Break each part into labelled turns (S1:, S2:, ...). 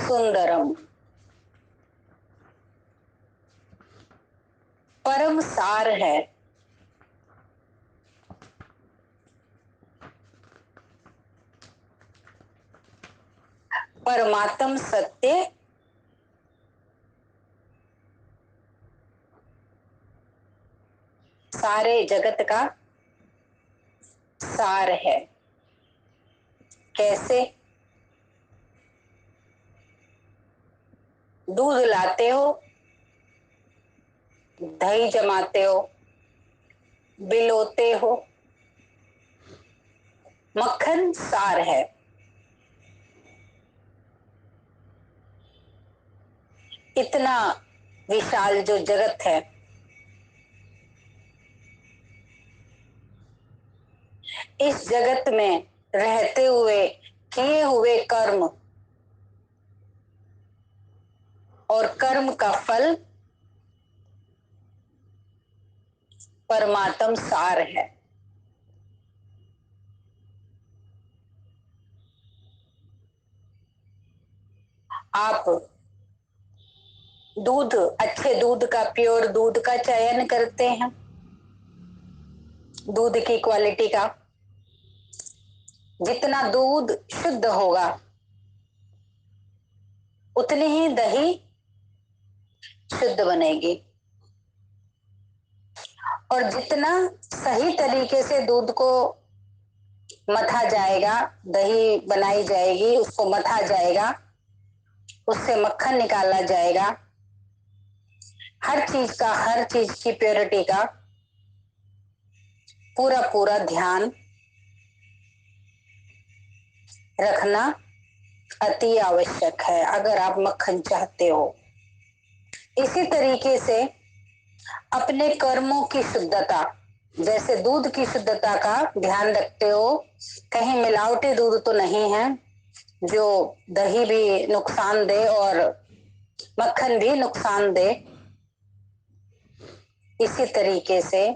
S1: सुंदरम परम सार है। परमात्म सत्य सारे जगत का सार है। कैसे? दूध लाते हो, दही जमाते हो, बिलोते हो, मक्खन सार है। इतना विशाल जो जगत है, इस जगत में रहते हुए किए हुए कर्म और कर्म का फल परमात्म सार है। आप दूध, अच्छे दूध का, प्योर दूध का चयन करते हैं, दूध की क्वालिटी का। जितना दूध शुद्ध होगा उतनी ही दही शुद्ध बनेगी, और जितना सही तरीके से दूध को मथा जाएगा, दही बनाई जाएगी, उसको मथा जाएगा, उससे मक्खन निकाला जाएगा, हर चीज की प्योरिटी का पूरा पूरा ध्यान रखना अति आवश्यक है अगर आप मक्खन चाहते हो। इसी तरीके से अपने कर्मों की शुद्धता, जैसे दूध की शुद्धता का ध्यान रखते हो, कहीं मिलावटी दूध तो नहीं है जो दही भी नुकसान दे और मक्खन भी नुकसान दे। इसी तरीके से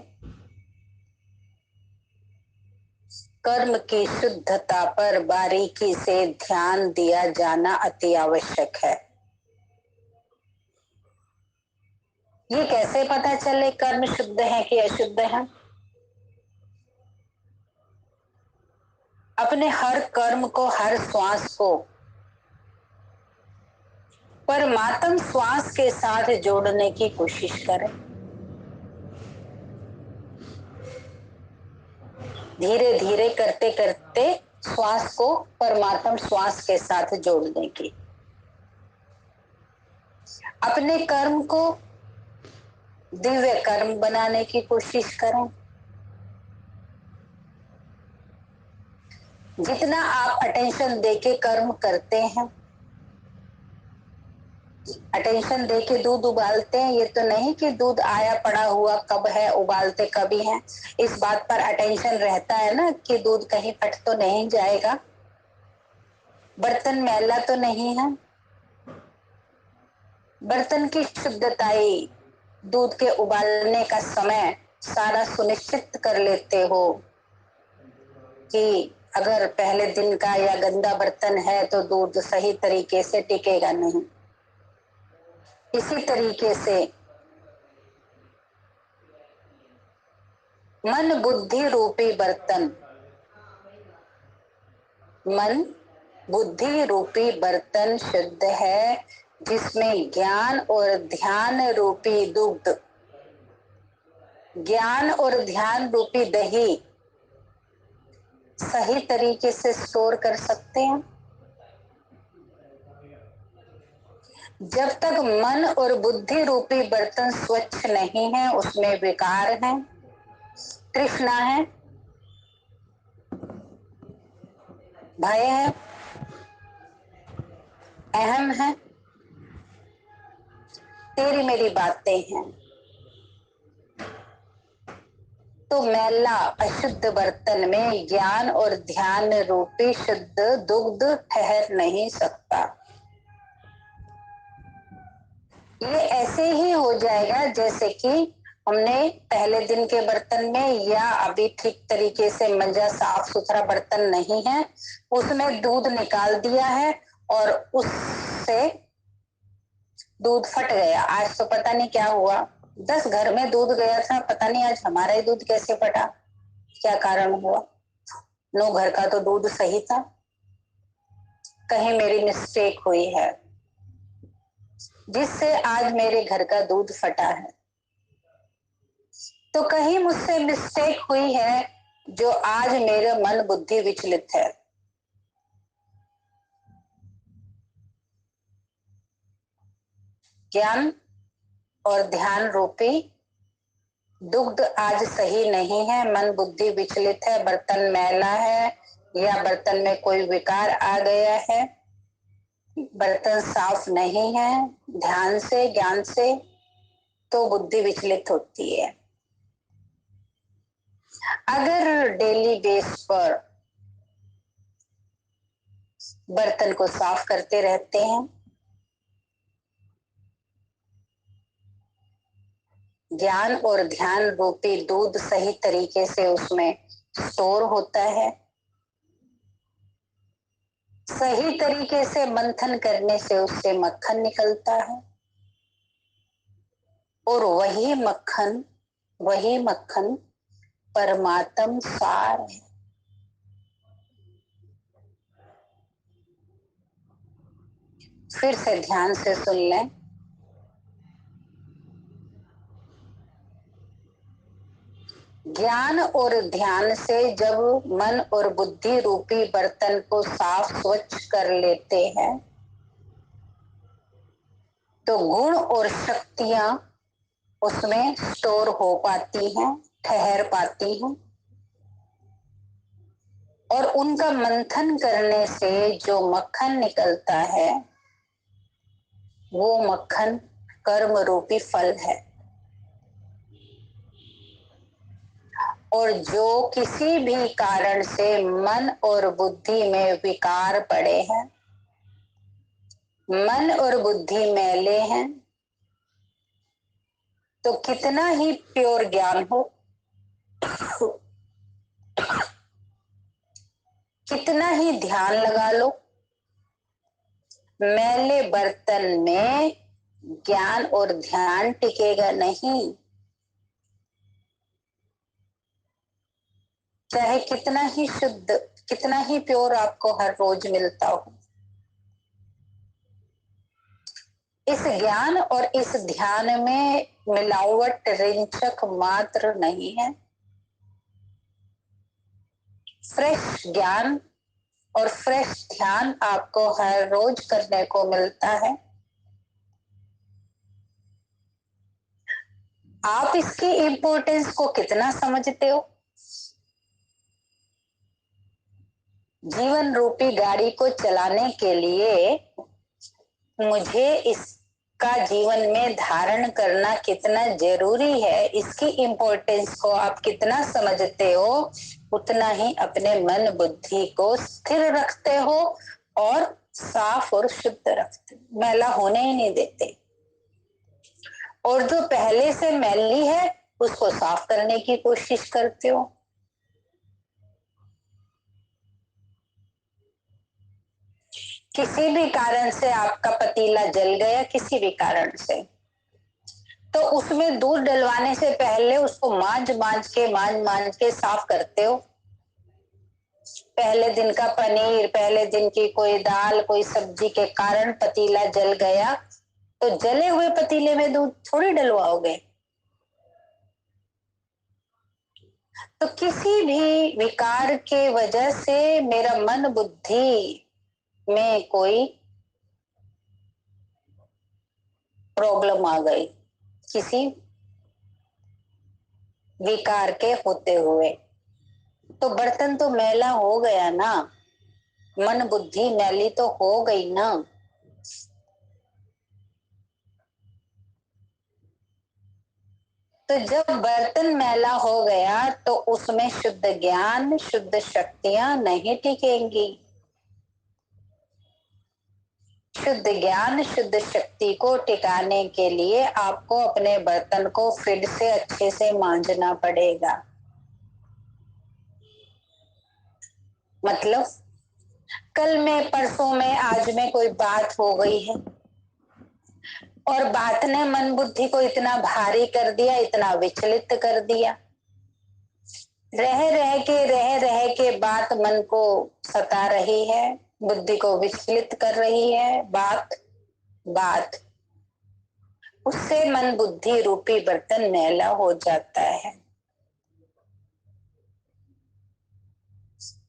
S1: कर्म की शुद्धता पर बारीकी से ध्यान दिया जाना अति आवश्यक है। ये कैसे पता चले कर्म शुद्ध है कि अशुद्ध है? अपने हर कर्म को, हर श्वास को परमात्म श्वास के साथ जोड़ने की कोशिश करें। धीरे धीरे करते करते श्वास को परमात्म श्वास के साथ जोड़ने की, अपने कर्म को दिव्य कर्म बनाने की कोशिश करें। जितना आप अटेंशन देके कर्म करते हैं, अटेंशन देके दूध उबालते हैं, ये तो नहीं कि दूध आया पड़ा हुआ कब है, उबालते कभी हैं, इस बात पर अटेंशन रहता है ना कि दूध कहीं फट तो नहीं जाएगा, बर्तन मैला तो नहीं है। बर्तन की शुद्धताई दूध के उबालने का समय सारा सुनिश्चित कर लेते हो कि अगर पहले दिन का या गंदा बर्तन है तो दूध सही तरीके से टिकेगा नहीं। इसी तरीके से मन बुद्धि रूपी बर्तन, मन बुद्धि रूपी बर्तन शुद्ध है, जिसमें ज्ञान और ध्यान रूपी दुग्ध, ज्ञान और ध्यान रूपी दही सही तरीके से स्टोर कर सकते हैं। जब तक मन और बुद्धि रूपी बर्तन स्वच्छ नहीं है, उसमें विकार है, तृष्णा है, भय है, अहम है, तेरी मेरी बातें हैं, तो मैला अशुद्ध बर्तन में ज्ञान और ध्यान रूपी शुद्ध दुग्ध ठहर नहीं सकता। ये ऐसे ही हो जाएगा जैसे कि हमने पहले दिन के बर्तन में या अभी ठीक तरीके से मंजा साफ सुथरा बर्तन नहीं है, उसमें दूध निकाल दिया है और उस से दूध फट गया। आज तो पता नहीं क्या हुआ, 10 घर में दूध गया था, पता नहीं आज हमारा ही दूध कैसे फटा, क्या कारण हुआ। 9 घर का तो दूध सही था, कहीं मेरी मिस्टेक हुई है जिससे आज मेरे घर का दूध फटा है। तो कहीं मुझसे मिस्टेक हुई है जो आज मेरा मन बुद्धि विचलित है। ज्ञान और ध्यान रूपी दुग्ध आज सही नहीं है, मन बुद्धि विचलित है, बर्तन मैला है या बर्तन में कोई विकार आ गया है, बर्तन साफ नहीं है ध्यान से ज्ञान से, तो बुद्धि विचलित होती है। अगर डेली बेस पर बर्तन को साफ करते रहते हैं, ज्ञान और ध्यान रूपी दूध सही तरीके से उसमें स्टोर होता है, सही तरीके से मंथन करने से उससे मक्खन निकलता है, और वही मक्खन परमात्म सार है। फिर से ध्यान से सुन लें। ज्ञान और ध्यान से जब मन और बुद्धि रूपी बर्तन को साफ स्वच्छ कर लेते हैं तो गुण और शक्तियां उसमें स्टोर हो पाती हैं, ठहर पाती हैं, और उनका मंथन करने से जो मक्खन निकलता है वो मक्खन कर्म रूपी फल है। और जो किसी भी कारण से मन और बुद्धि में विकार पड़े हैं, मन और बुद्धि मैले हैं, तो कितना ही प्योर ज्ञान हो, कितना ही ध्यान लगा लो, मैले बर्तन में ज्ञान और ध्यान टिकेगा नहीं। चाहे कितना ही शुद्ध, कितना ही प्योर आपको हर रोज मिलता हो, इस ज्ञान और इस ध्यान में मिलावट रिंचक मात्र नहीं है। फ्रेश ज्ञान और फ्रेश ध्यान आपको हर रोज करने को मिलता है। आप इसकी इम्पोर्टेंस को कितना समझते हो? जीवन रूपी गाड़ी को चलाने के लिए मुझे इसका जीवन में धारण करना कितना जरूरी है, इसकी इम्पोर्टेंस को आप कितना समझते हो, उतना ही अपने मन बुद्धि को स्थिर रखते हो और साफ और शुद्ध रखते हो, मैला होने ही नहीं देते। और जो पहले से मैली है उसको साफ करने की कोशिश करते हो। किसी भी कारण से आपका पतीला जल गया, किसी भी कारण से, तो उसमें दूध डलवाने से पहले उसको मांज के साफ करते हो। पहले दिन का पनीर, पहले दिन की कोई दाल, कोई सब्जी के कारण पतीला जल गया, तो जले हुए पतीले में दूध थोड़ी डलवाओगे। तो किसी भी विकार के वजह से मेरा मन बुद्धि में कोई प्रॉब्लम आ गई, किसी विकार के होते हुए, तो बर्तन तो मैला हो गया ना, मन बुद्धि मैली तो हो गई ना। तो जब बर्तन मैला हो गया तो उसमें शुद्ध ज्ञान शुद्ध शक्तियां नहीं टिकेंगी। शुद्ध ज्ञान शुद्ध शक्ति को टिकाने के लिए आपको अपने बर्तन को फिर से अच्छे से मांजना पड़ेगा। मतलब कल में, परसों में, आज में कोई बात हो गई है और बात ने मन बुद्धि को इतना भारी कर दिया, इतना विचलित कर दिया। रह रह के बात मन को सता रही है, बुद्धि को विचलित कर रही है। बात बात उससे मन बुद्धि रूपी बर्तन मैला हो जाता है।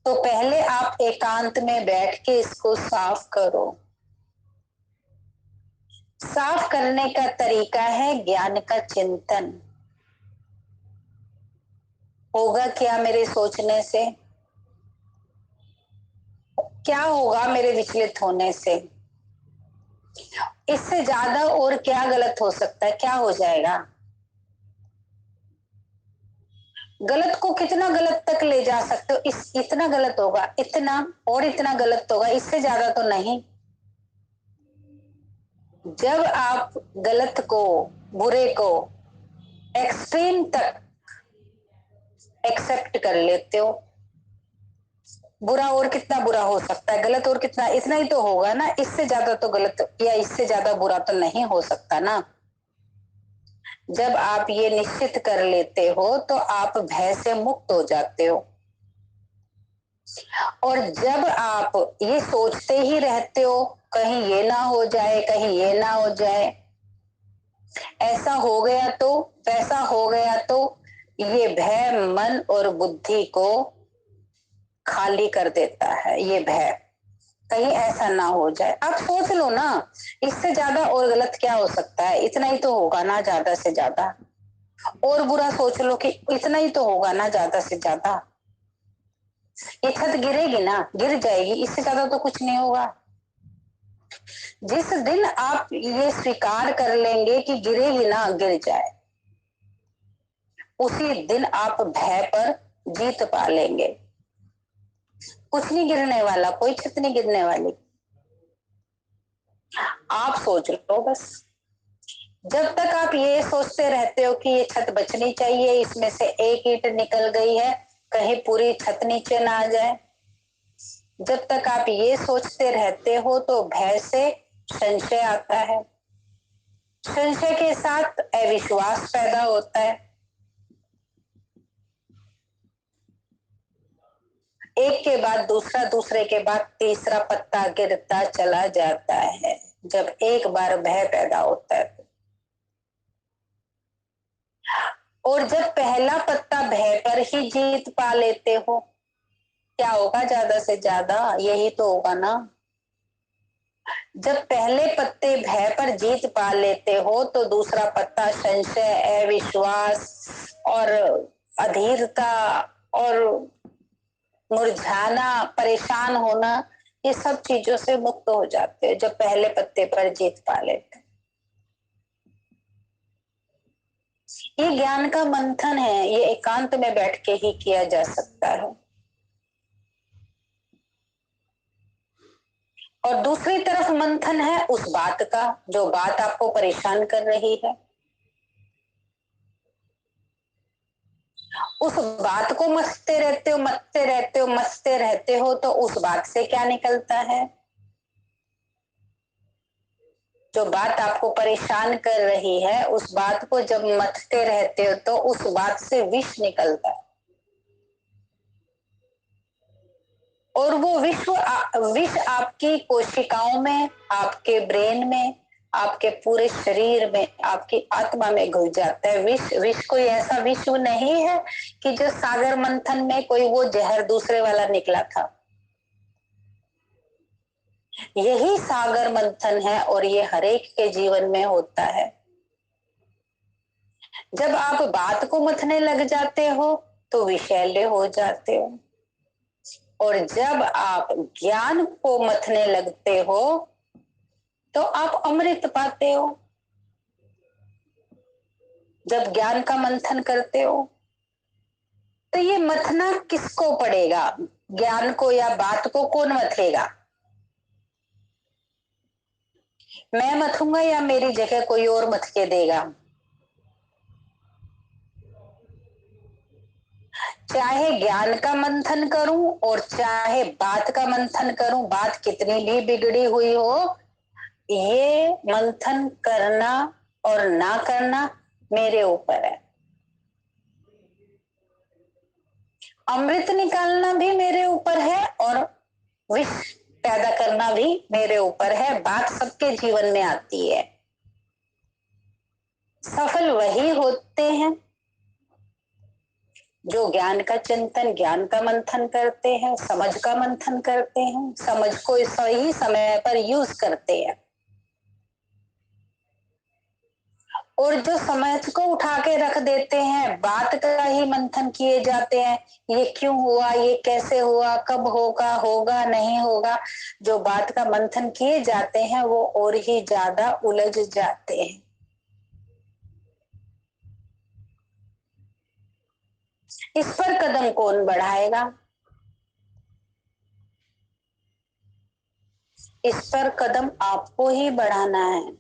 S1: तो पहले आप एकांत में बैठ के इसको साफ करो। साफ करने का तरीका है ज्ञान का चिंतन। होगा क्या मेरे सोचने से? क्या होगा मेरे विचलित होने से? इससे ज्यादा और क्या गलत हो सकता है? क्या हो जाएगा? गलत को कितना गलत तक ले जा सकते हो? इतना गलत होगा, इतना और इतना गलत होगा, इससे ज्यादा तो नहीं। जब आप गलत को, बुरे को एक्सट्रीम तक एक्सेप्ट कर लेते हो, बुरा और कितना बुरा हो सकता है, गलत और कितना, इतना ही तो होगा ना। इससे ज्यादा तो गलत या इससे ज्यादा बुरा तो नहीं हो सकता ना। जब आप ये निश्चित कर लेते हो तो आप भय से मुक्त हो जाते हो। और जब आप ये सोचते ही रहते हो कहीं ये ना हो जाए, कहीं ये ना हो जाए, ऐसा हो गया तो, वैसा हो गया तो, ये भय मन और बुद्धि को खाली कर देता है। ये भय कहीं ऐसा ना हो जाए। आप सोच लो ना, इससे ज्यादा और गलत क्या हो सकता है? इतना ही तो होगा ना, ज्यादा से ज्यादा। और बुरा सोच लो कि इतना ही तो होगा ना, ज्यादा से ज्यादा। ये छत गिरेगी ना, गिर जाएगी, इससे ज्यादा तो कुछ नहीं होगा। जिस दिन आप ये स्वीकार कर लेंगे कि गिरेगी ना, गिर जाए, उसी दिन आप भय पर जीत पा लेंगे। कुछ नहीं गिरने वाला, कोई छत नहीं गिरने वाली। आप सोच लो बस। जब तक आप ये सोचते रहते हो कि ये छत बचनी चाहिए, इसमें से एक ईंट निकल गई है, कहीं पूरी छत नीचे ना आ जाए, जब तक आप ये सोचते रहते हो तो भय से संशय आता है। संशय के साथ अविश्वास पैदा होता है। एक के बाद दूसरा, दूसरे के बाद तीसरा पत्ता गिरता चला जाता है जब एक बार भय पैदा होता है। और जब पहला पत्ता भय पर ही जीत पा लेते हो, क्या होगा? ज्यादा से ज्यादा यही तो होगा ना। जब पहले पत्ते भय पर जीत पा लेते हो तो दूसरा पत्ता संशय, अविश्वास और अधीरता और मुरझाना, परेशान होना, ये सब चीजों से मुक्त हो जाते हैं जब पहले पत्ते पर जीत पा लेते। ये ज्ञान का मंथन है, ये एकांत में बैठ के ही किया जा सकता है। और दूसरी तरफ मंथन है उस बात का जो बात आपको परेशान कर रही है। उस बात को मसते रहते हो, मसते रहते हो, मसते रहते हो, तो उस बात से क्या निकलता है? जो बात आपको परेशान कर रही है, उस बात को जब मथते रहते हो तो उस बात से विष निकलता है। और वो विष आपकी कोशिकाओं में, आपके ब्रेन में, आपके पूरे शरीर में, आपकी आत्मा में घुस जाता है। विष विष कोई ऐसा विश्व नहीं है कि जो सागर मंथन में कोई वो जहर दूसरे वाला निकला था। यही सागर मंथन है और ये हरेक के जीवन में होता है। जब आप बात को मथने लग जाते हो तो विषैले हो जाते हो, और जब आप ज्ञान को मथने लगते हो तो आप अमृत पाते हो। जब ज्ञान का मंथन करते हो तो ये मथना किसको पड़ेगा? ज्ञान को या बात को कौन मथेगा? मैं मथूंगा या मेरी जगह कोई और मथ के देगा? चाहे ज्ञान का मंथन करूं और चाहे बात का मंथन करूं, बात कितनी भी बिगड़ी हुई हो, ये मंथन करना और ना करना मेरे ऊपर है। अमृत निकालना भी मेरे ऊपर है और विष पैदा करना भी मेरे ऊपर है। बात सबके जीवन में आती है। सफल वही होते हैं जो ज्ञान का चिंतन, ज्ञान का मंथन करते हैं, समझ का मंथन करते हैं, समझ को सही समय पर यूज करते हैं। और जो समझ को उठा के रख देते हैं, बात का ही मंथन किए जाते हैं, ये क्यों हुआ, ये कैसे हुआ, कब होगा, होगा नहीं होगा, जो बात का मंथन किए जाते हैं वो और ही ज्यादा उलझ जाते हैं। इस पर कदम कौन बढ़ाएगा? इस पर कदम आपको ही बढ़ाना है।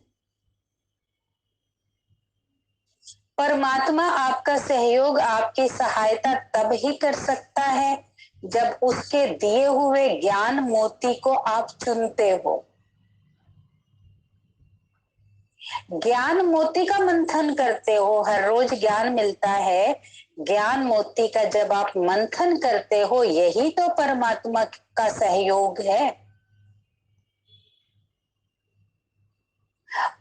S1: परमात्मा आपका सहयोग, आपकी सहायता तब ही कर सकता है जब उसके दिए हुए ज्ञान मोती को आप चुनते हो। ज्ञान मोती का मंथन करते हो, हर रोज ज्ञान मिलता है। ज्ञान मोती का जब आप मंथन करते हो, यही तो परमात्मा का सहयोग है।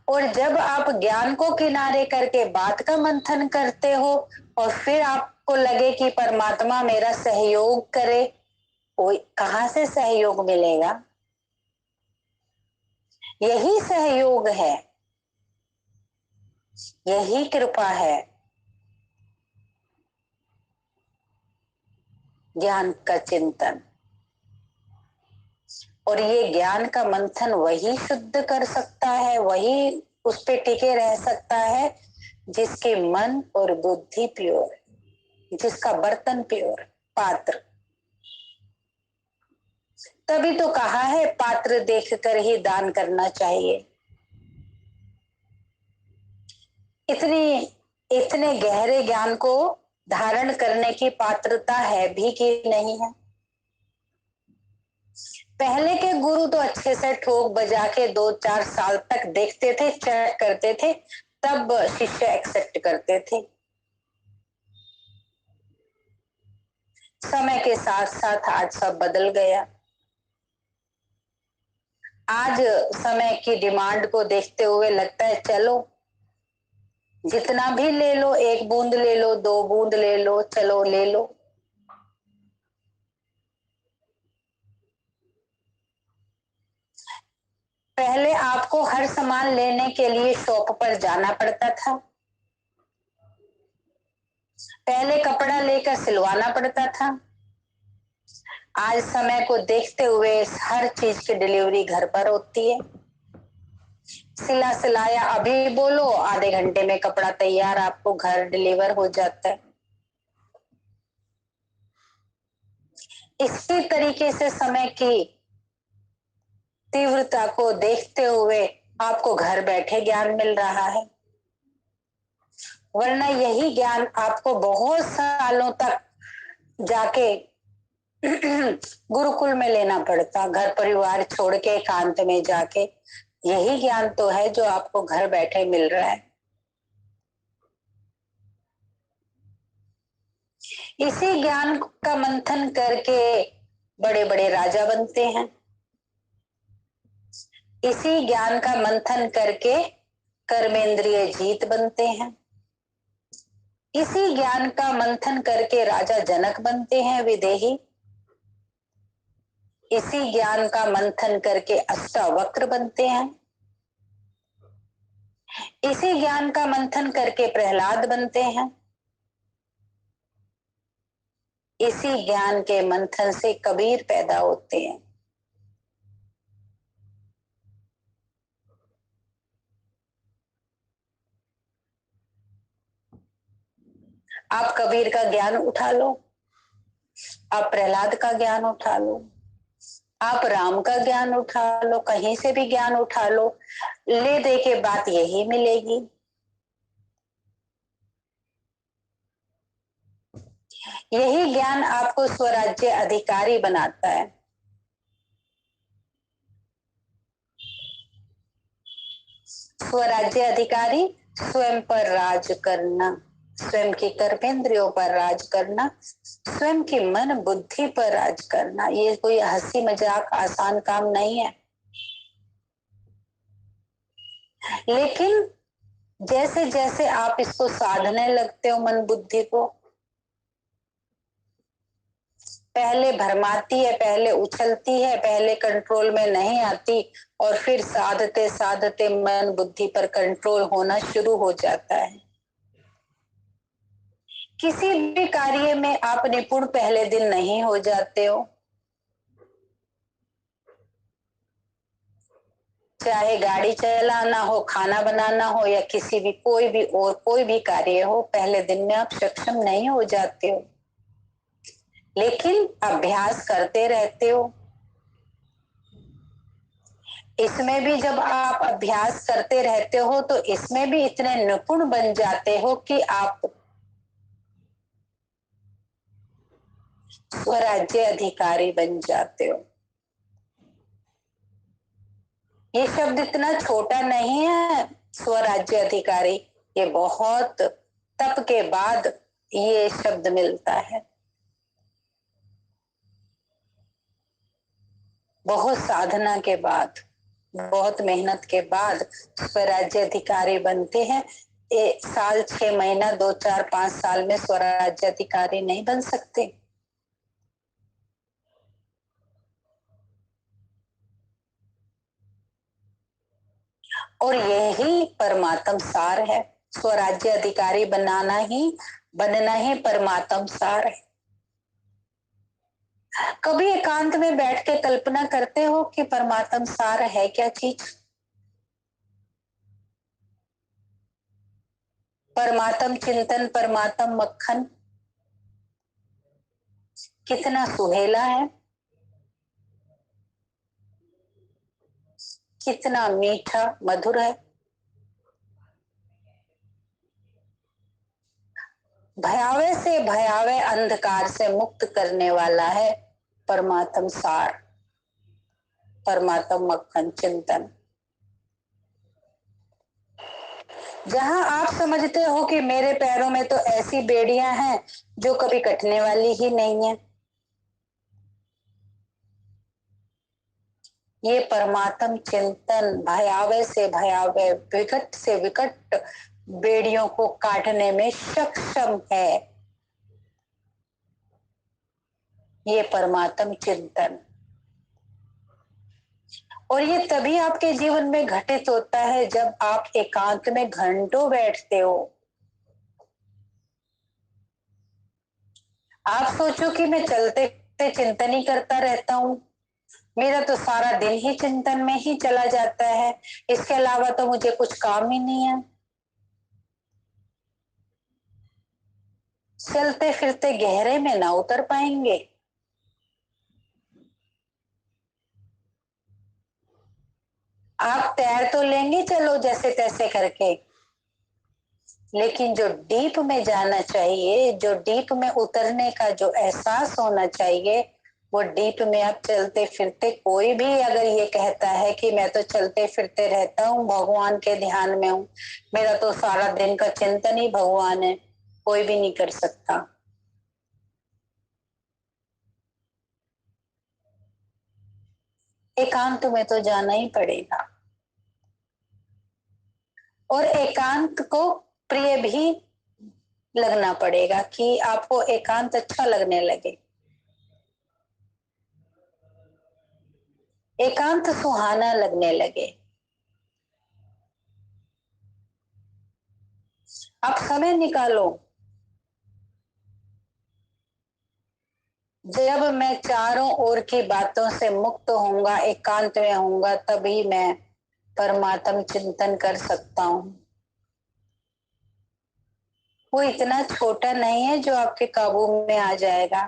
S1: और जब आप ज्ञान को किनारे करके बात का मंथन करते हो और फिर आपको लगे कि परमात्मा मेरा सहयोग करे, कोई कहां से सहयोग मिलेगा? यही सहयोग है, यही कृपा है, ज्ञान का चिंतन। और ये ज्ञान का मंथन वही शुद्ध कर सकता है, वही उस पे टिके रह सकता है जिसके मन और बुद्धि प्योर, जिसका बर्तन प्योर, पात्र। तभी तो कहा है पात्र देखकर ही दान करना चाहिए। इतनी इतने गहरे ज्ञान को धारण करने की पात्रता है भी कि नहीं है? पहले के गुरु तो अच्छे से ठोक बजा के 2-4 साल तक देखते थे, चेक करते थे, तब शिष्य एक्सेप्ट करते थे। समय के साथ साथ आज सब बदल गया। आज समय की डिमांड को देखते हुए लगता है चलो जितना भी ले लो, 1 बूंद ले लो, 2 बूंद ले लो, चलो ले लो। पहले आपको हर सामान लेने के लिए शॉप पर जाना पड़ता था, पहले कपड़ा लेकर सिलवाना पड़ता था। आज समय को देखते हुए हर चीज की डिलीवरी घर पर होती है। सिला सिलाया अभी बोलो, आधे घंटे में कपड़ा तैयार आपको घर डिलीवर हो जाता है। इसी तरीके से समय की तीव्रता को देखते हुए आपको घर बैठे ज्ञान मिल रहा है, वरना यही ज्ञान आपको बहुत सालों तक जाके गुरुकुल में लेना पड़ता, घर परिवार छोड़ के एकांत में जाके। यही ज्ञान तो है जो आपको घर बैठे मिल रहा है। इसी ज्ञान का मंथन करके बड़े बड़े राजा बनते हैं। इसी ज्ञान का मंथन करके कर्मेंद्रिय जीत बनते हैं। इसी ज्ञान का मंथन करके राजा जनक बनते हैं, विदेही। इसी ज्ञान का मंथन करके अष्टावक्र बनते हैं। इसी ज्ञान का मंथन करके प्रहलाद बनते हैं। इसी ज्ञान के मंथन से कबीर पैदा होते हैं। आप कबीर का ज्ञान उठा लो, आप प्रहलाद का ज्ञान उठा लो, आप राम का ज्ञान उठा लो, कहीं से भी ज्ञान उठा लो, ले दे के बात यही मिलेगी। यही ज्ञान आपको स्वराज्य अधिकारी बनाता है। स्वराज्य अधिकारी, स्वयं पर राज करना, स्वयं की कर्मेंद्रियों पर राज करना, स्वयं की मन बुद्धि पर राज करना। ये कोई हंसी मजाक आसान काम नहीं है। लेकिन जैसे जैसे आप इसको साधने लगते हो मन बुद्धि को, पहले भरमाती है, पहले उछलती है, पहले कंट्रोल में नहीं आती, और फिर साधते साधते मन बुद्धि पर कंट्रोल होना शुरू हो जाता है। किसी भी कार्य में आप निपुण पहले दिन नहीं हो जाते हो। चाहे गाड़ी चलाना हो, खाना बनाना हो, या किसी भी कोई भी कार्य हो, पहले दिन में आप सक्षम नहीं हो जाते हो। लेकिन अभ्यास करते रहते हो। इसमें भी जब आप अभ्यास करते रहते हो तो इसमें भी इतने निपुण बन जाते हो कि आप स्वराज्य अधिकारी बन जाते हो। ये शब्द इतना छोटा नहीं है, स्वराज्य अधिकारी। ये बहुत तप के बाद ये शब्द मिलता है, बहुत साधना के बाद, बहुत मेहनत के बाद स्वराज्य अधिकारी बनते हैं। साल 6 महीना 2 4 5 साल में स्वराज्य अधिकारी नहीं बन सकते। और यही परमात्म सार है। स्वराज्य अधिकारी बनना ही परमात्म सार है। कभी एकांत में बैठ के कल्पना करते हो कि परमात्म सार है क्या चीज? परमात्म चिंतन, परमात्म मक्खन कितना सुहेला है, कितना मीठा मधुर है। भयावह से भयावह अंधकार से मुक्त करने वाला है परमात्म सार, परमात्म मक्खन चिंतन। जहां आप समझते हो कि मेरे पैरों में तो ऐसी बेड़ियां हैं जो कभी कटने वाली ही नहीं है, ये परमात्म चिंतन भयावह से भयावह, विकट से विकट बेड़ियों को काटने में सक्षम है। ये परमात्म चिंतन, और ये तभी आपके जीवन में घटित होता है जब आप एकांत में घंटों बैठते हो। आप सोचो कि मैं चलते फिरते चिंतन ही करता रहता हूँ, मेरा तो सारा दिन ही चिंतन में ही चला जाता है, इसके अलावा तो मुझे कुछ काम ही नहीं है। चलते फिरते गहरे में ना उतर पाएंगे। आप तैर तो लेंगे चलो जैसे तैसे करके, लेकिन जो डीप में जाना चाहिए, जो डीप में उतरने का जो एहसास होना चाहिए, वो डीप में आप चलते फिरते, कोई भी अगर ये कहता है कि मैं तो चलते फिरते रहता हूँ, भगवान के ध्यान में हूँ, मेरा तो सारा दिन का चिंतन ही भगवान है, कोई भी नहीं कर सकता। एकांत में तो जाना ही पड़ेगा, और एकांत को प्रिय भी लगना पड़ेगा कि आपको एकांत अच्छा लगने लगे, एकांत सुहाना लगने लगे। आप समय निकालो। जब मैं चारों ओर की बातों से मुक्त होऊंगा, एकांत में होऊंगा, तभी मैं परमात्म चिंतन कर सकता हूँ। वो इतना छोटा नहीं है जो आपके काबू में आ जाएगा।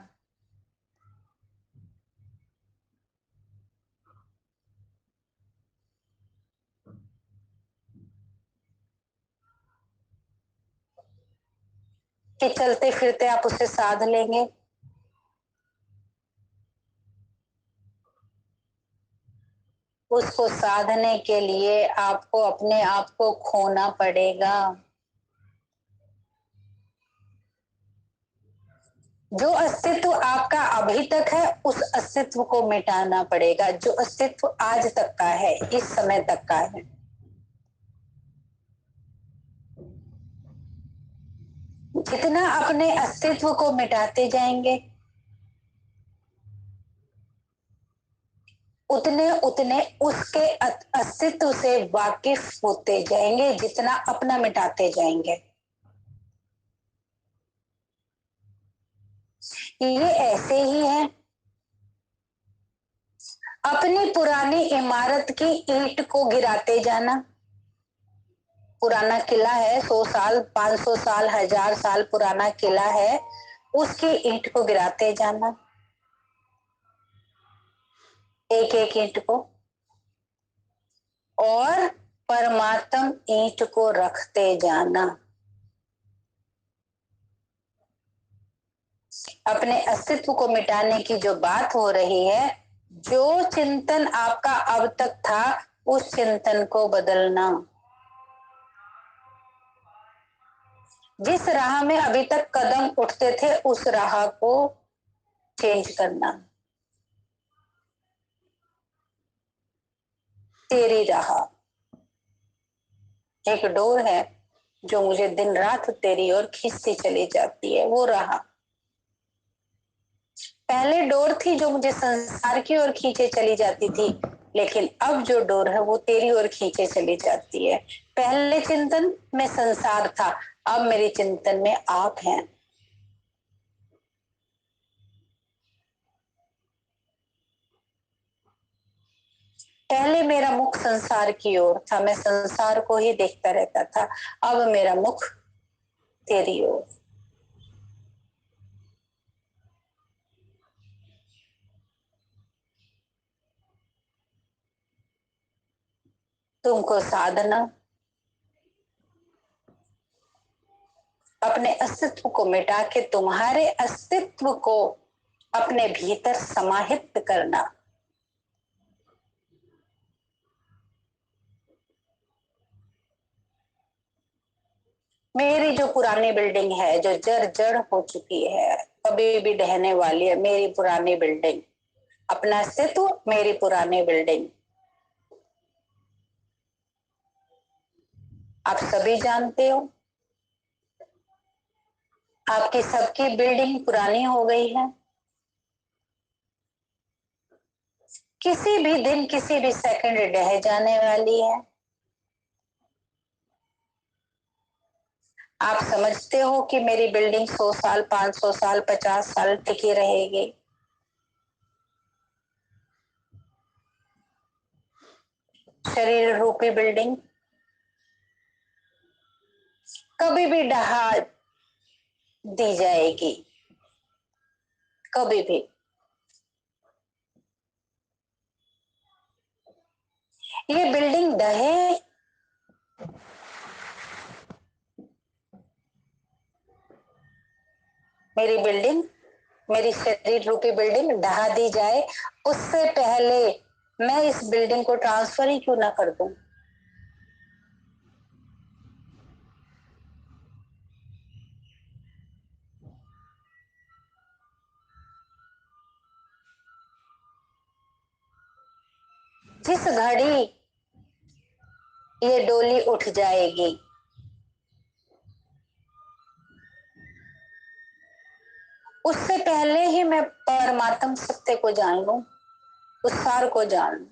S1: कि चलते फिरते आप उसे साध लेंगे। उसको साधने के लिए आपको अपने आप को खोना पड़ेगा। जो अस्तित्व आपका अभी तक है उस अस्तित्व को मिटाना पड़ेगा, जो अस्तित्व आज तक का है, इस समय तक का है। जितना अपने अस्तित्व को मिटाते जाएंगे उतने उतने उसके अस्तित्व से वाकिफ होते जाएंगे, जितना अपना मिटाते जाएंगे। ये ऐसे ही है, अपनी पुरानी इमारत की ईंट को गिराते जाना। पुराना किला है, 100 साल 500 साल 1000 साल पुराना किला है, उसकी ईंट को गिराते जाना, एक एक ईंट को, और परमात्म ईंट को रखते जाना। अपने अस्तित्व को मिटाने की जो बात हो रही है, जो चिंतन आपका अब तक था उस चिंतन को बदलना। जिस राह में अभी तक कदम उठते थे उस राह को चेंज करना। तेरी राह एक डोर है जो मुझे दिन रात तेरी ओर खींचती चली जाती है, वो राह। पहले डोर थी जो मुझे संसार की ओर खींचे चली जाती थी, लेकिन अब जो डोर है वो तेरी ओर खींचे चली जाती है। पहले चिंतन में संसार था, अब मेरे चिंतन में आप हैं। पहले मेरा मुख संसार की ओर था, मैं संसार को ही देखता रहता था, अब मेरा मुख तेरी ओर। तुमको साधना अपने अस्तित्व को मिटा के तुम्हारे अस्तित्व को अपने भीतर समाहित करना। मेरी जो पुरानी बिल्डिंग है, जो जर्जर हो चुकी है, कभी भी ढहने वाली है, मेरी पुरानी बिल्डिंग, अपना अस्तित्व मेरी पुरानी बिल्डिंग, आप सभी जानते हो। आपकी सबकी बिल्डिंग पुरानी हो गई है। किसी भी दिन किसी भी सेकंड ढह जाने वाली है। आप समझते हो कि मेरी बिल्डिंग 100 साल 500 साल 50 साल टिकी रहेगी। शरीर रूपी बिल्डिंग कभी भी ढहा दी जाएगी, कभी भी। ये बिल्डिंग ढहे, मेरी बिल्डिंग, मेरी शरीर रूपी बिल्डिंग ढहा दी जाए, उससे पहले मैं इस बिल्डिंग को ट्रांसफर ही क्यों ना कर दूं। जिस घड़ी ये डोली उठ जाएगी, उससे पहले ही मैं परमात्म सत्य को जान लूं, उस सार को जान लूं।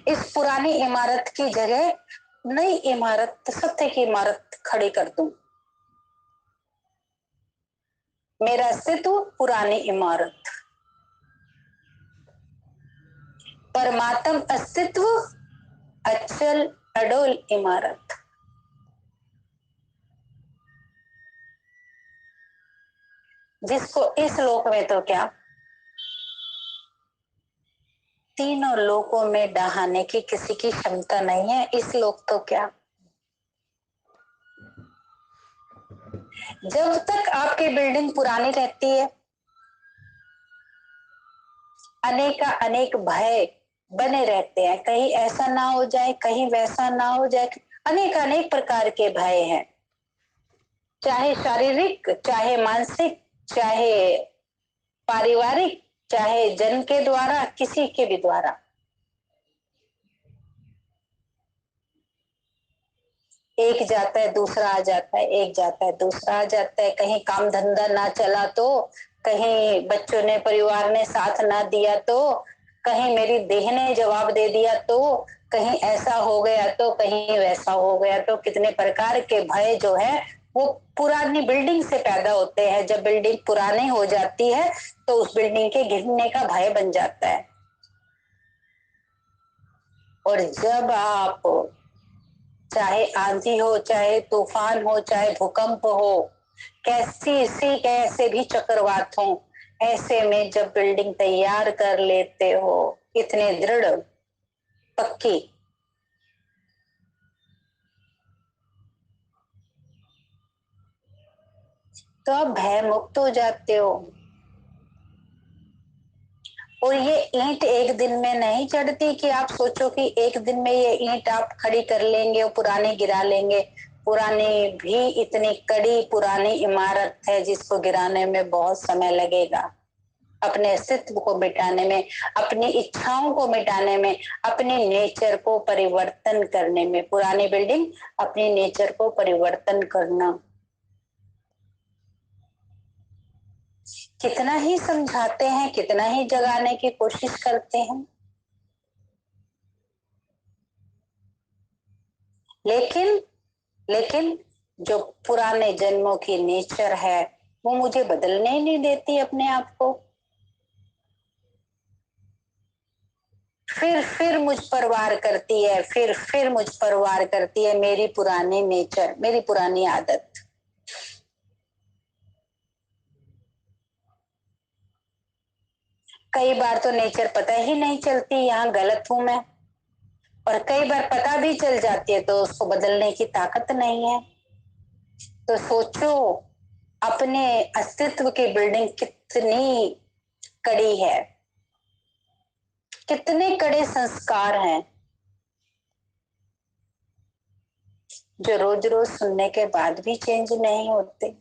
S1: इस पुरानी इमारत की जगह नई इमारत, सत्य की इमारत खड़ी कर दूं। मेरा अस्तित्व पुरानी इमारत, परमात्म अस्तित्व अचल अडोल इमारत। जिसको इस लोक में तो क्या, तीनों लोकों में डहाने की किसी की क्षमता नहीं है। इस लोक तो क्या, जब तक आपकी बिल्डिंग पुरानी रहती है, अनेक अनेक भय बने रहते हैं। कहीं ऐसा ना हो जाए, कहीं वैसा ना हो जाए, अनेक अनेक प्रकार के भय हैं, चाहे शारीरिक, चाहे मानसिक, चाहे पारिवारिक, चाहे जन के द्वारा, किसी के भी द्वारा। एक जाता है दूसरा आ जाता है, एक जाता है दूसरा आ जाता है। कहीं काम धंधा ना चला तो, कहीं बच्चों ने, परिवार ने साथ ना दिया तो, कहीं मेरी देह ने जवाब दे दिया तो, कहीं ऐसा हो गया तो, कहीं वैसा हो गया तो। कितने प्रकार के भय जो है वो पुरानी बिल्डिंग से पैदा होते हैं। जब बिल्डिंग पुरानी हो जाती है तो उस बिल्डिंग के गिरने का भय बन जाता है। और जब आप, चाहे आंधी हो, चाहे तूफान हो, चाहे भूकंप हो, कैसी सी कैसे भी चक्रवात हो, ऐसे में जब बिल्डिंग तैयार कर लेते हो इतने दृढ़ पक्की, तो आप भय मुक्त हो जाते हो। और ये ईंट एक दिन में नहीं चढ़ती कि आप सोचो कि एक दिन में ये ईंट आप खड़ी कर लेंगे और पुरानी गिरा लेंगे। पुरानी भी इतनी कड़ी पुरानी इमारत है जिसको गिराने में बहुत समय लगेगा, अपने अस्तित्व को मिटाने में, अपनी इच्छाओं को मिटाने में, अपने नेचर को परिवर्तन करने में। पुरानी बिल्डिंग अपनी नेचर को परिवर्तन करना, कितना ही समझाते हैं, कितना ही जगाने की कोशिश करते हैं, लेकिन लेकिन जो पुराने जन्मों की नेचर है वो मुझे बदलने ही नहीं देती अपने आप को। फिर मुझ पर वार करती है, फिर मुझ पर वार करती है मेरी पुरानी नेचर, मेरी पुरानी आदत। कई बार तो नेचर पता ही नहीं चलती यहाँ गलत हूं मैं, और कई बार पता भी चल जाती है तो उसको बदलने की ताकत नहीं है। तो सोचो अपने अस्तित्व की बिल्डिंग कितनी कड़ी है, कितने कड़े संस्कार हैं जो रोज रोज सुनने के बाद भी चेंज नहीं होते।